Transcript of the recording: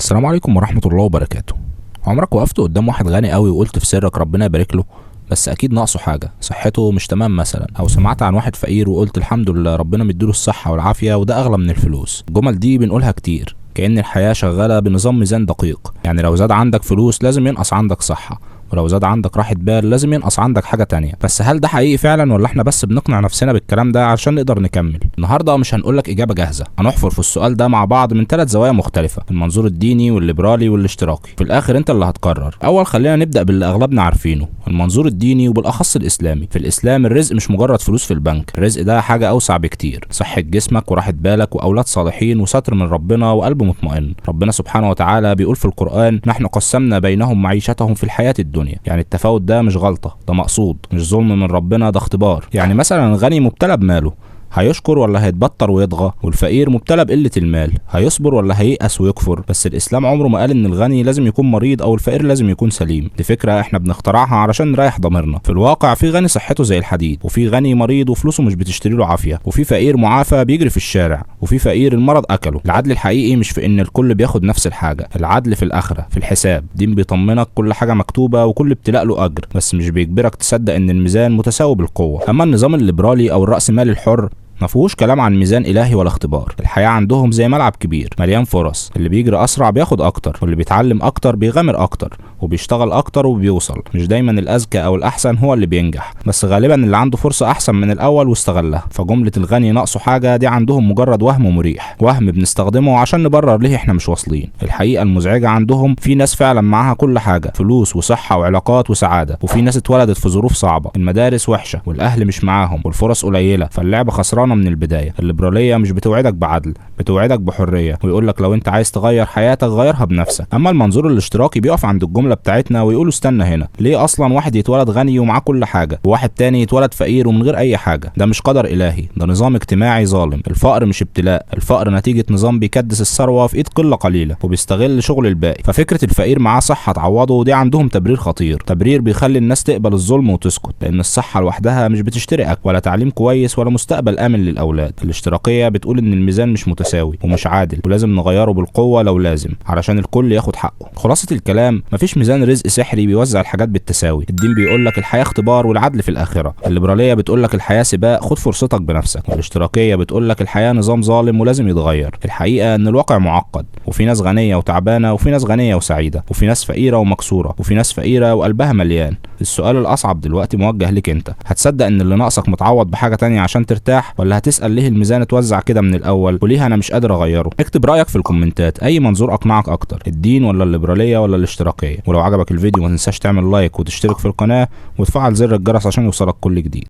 السلام عليكم ورحمة الله وبركاته. عمرك وقفت قدام واحد غني قوي وقلت في سرك ربنا يبارك له، بس اكيد ناقصه حاجة، صحته مش تمام مثلا، او سمعت عن واحد فقير وقلت الحمد لله ربنا مديله الصحة والعافية وده اغلى من الفلوس؟ الجمل دي بنقولها كتير كأن الحياة شغالة بنظام ميزان دقيق، يعني لو زاد عندك فلوس لازم ينقص عندك صحة، ولو زاد عندك راحة بال لازم ينقص عندك حاجة تانية. بس هل ده حقيقي فعلا ولا احنا بس بنقنع نفسنا بالكلام ده علشان نقدر نكمل؟ النهارده مش هنقولك إجابة جاهزة، هنحفر في السؤال ده مع بعض من 3 زوايا مختلفة، المنظور الديني والليبرالي والاشتراكي. في الآخر انت اللي هتقرر. أول خلينا نبدأ باللي أغلبنا عارفينه، المنظور الديني وبالأخص الإسلامي. في الإسلام الرزق مش مجرد فلوس في البنك، الرزق ده حاجة أوسع بكتير، صحة جسمك وراحة بالك وأولاد صالحين وستر من ربنا وقلب مطمئن. ربنا سبحانه وتعالى بيقول في القرآن: نحن قسمنا بينهم معيشتهم في الحياة الدنيا. يعني التفاوت ده مش غلطة، ده مقصود، مش ظلم من ربنا، ده اختبار. يعني مثلا الغني مبتلى بماله، هيشكر ولا هيتبطر ويطغى؟ والفقير مبتلى بقلة المال، هيصبر ولا هييأس ويكفر؟ بس الإسلام عمره ما قال إن الغني لازم يكون مريض أو الفقير لازم يكون سليم، دي فكرة إحنا بنخترعها علشان نريح ضميرنا. في الواقع في غني صحته زي الحديد، وفي غني مريض وفلوسه مش بتشتري له عافية، وفي فقير معافى بيجري في الشارع، وفي فقير المرض أكله. العدل الحقيقي مش في إن الكل بياخد نفس الحاجة، العدل في الآخرة، في الحساب. دين بيطمنك كل حاجة مكتوبة وكل ابتلاء له أجر، بس مش بيجبرك تصدق إن الميزان متساوي بالقوة. أما النظام الليبرالي أو الرأسمالي الحر ما فيهوش كلام عن ميزان الهي ولا اختبار. الحياه عندهم زي ملعب كبير مليان فرص، اللي بيجري اسرع بياخد اكتر، واللي بيتعلم اكتر بيغامر اكتر، وبيشتغل اكتر وبيوصل. مش دايما الاذكى او الاحسن هو اللي بينجح، بس غالبا اللي عنده فرصه احسن من الاول واستغلها. فجمله الغني ناقصه حاجه دي عندهم مجرد وهم مريح، وهم بنستخدمه عشان نبرر ليه احنا مش واصلين. الحقيقه المزعجه عندهم في ناس فعلا معاها كل حاجه، فلوس وصحه وعلاقات وسعاده، وفي ناس اتولدت في ظروف صعبه، المدارس وحشه والاهل مش معاهم والفرص قليله، فاللعبه خسرانه من البدايه. الليبراليه مش بتوعدك بعدل، بتوعدك بحريه، ويقولك لو انت عايز تغير حياتك غيرها بنفسك. اما المنظور الاشتراكي بيقف عند الجمله بتاعتنا ويقولوا استنى هنا، ليه اصلا واحد يتولد غني ومعاه كل حاجه وواحد تاني يتولد فقير ومن غير اي حاجه؟ ده مش قدر الهي، ده نظام اجتماعي ظالم. الفقر مش ابتلاء، الفقر نتيجه نظام بيكدس الثروه في ايد قله قليله وبيستغل شغل الباقي. ففكره الفقير معاه صحه تعوضه دي عندهم تبرير خطير، تبرير بيخلي الناس تقبل الظلم وتسكت، لان الصحه لوحدها مش بتشتري اكل ولا تعليم كويس ولا مستقبل امن للاولاد. الاشتراكيه بتقول ان الميزان مش متساوي ومش عادل، ولازم نغيره بالقوه لو لازم علشان الكل ياخد حقه. خلاصه الكلام، مفيش ميزان رزق سحري بيوزع الحاجات بالتساوي. الدين بيقولك الحياه اختبار والعدل في الاخره، الليبراليه بتقولك الحياه سباق خد فرصتك بنفسك، والاشتراكيه بتقولك الحياه نظام ظالم ولازم يتغير. الحقيقه ان الواقع معقد، وفي ناس غنيه وتعبانه، وفي ناس غنيه وسعيده، وفي ناس فقيره ومكسوره، وفي ناس فقيره وقلبها مليان. السؤال الاصعب دلوقتي موجه ليك انت، هتصدق ان اللي ناقصك متعوض بحاجه تانية عشان ترتاح، ولا هتسال ليه الميزان اتوزع كده من الاول وليه انا مش قادر اغيره؟ اكتب رايك في الكومنتات، اي منظور اقنعك اكتر، الدين ولا الليبراليه ولا الاشتراكيه؟ ولو عجبك الفيديو ما تنساش تعمل لايك وتشترك في القناه وتفعل زر الجرس عشان يوصلك كل جديد.